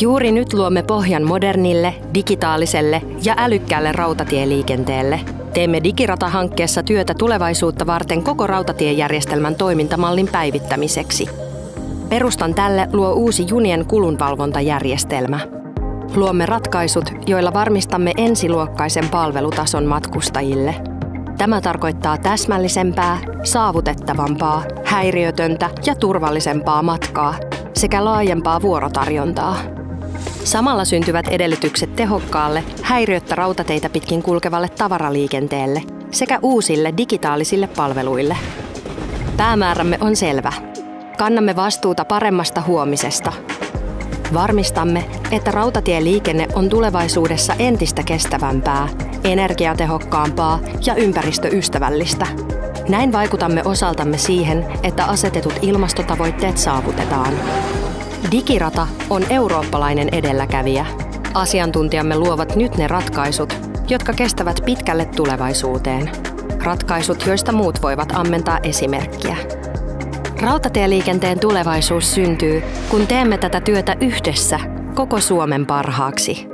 Juuri nyt luomme pohjan modernille, digitaaliselle ja älykkäälle rautatieliikenteelle. Teemme Digirata-hankkeessa työtä tulevaisuutta varten koko rautatiejärjestelmän toimintamallin päivittämiseksi. Perustan tälle luo uusi junien kulunvalvontajärjestelmä. Luomme ratkaisut, joilla varmistamme ensiluokkaisen palvelutason matkustajille. Tämä tarkoittaa täsmällisempää, saavutettavampaa, häiriötöntä ja turvallisempaa matkaa sekä laajempaa vuorotarjontaa. Samalla syntyvät edellytykset tehokkaalle, häiriöttä rautateitä pitkin kulkevalle tavaraliikenteelle sekä uusille digitaalisille palveluille. Päämäärämme on selvä. Kannamme vastuuta paremmasta huomisesta. Varmistamme, että rautatieliikenne on tulevaisuudessa entistä kestävämpää, energiatehokkaampaa ja ympäristöystävällistä. Näin vaikutamme osaltamme siihen, että asetetut ilmastotavoitteet saavutetaan. Digirata on eurooppalainen edelläkävijä. Asiantuntijamme luovat nyt ne ratkaisut, jotka kestävät pitkälle tulevaisuuteen. Ratkaisut, joista muut voivat ammentaa esimerkkiä. Rautatieliikenteen tulevaisuus syntyy, kun teemme tätä työtä yhdessä koko Suomen parhaaksi.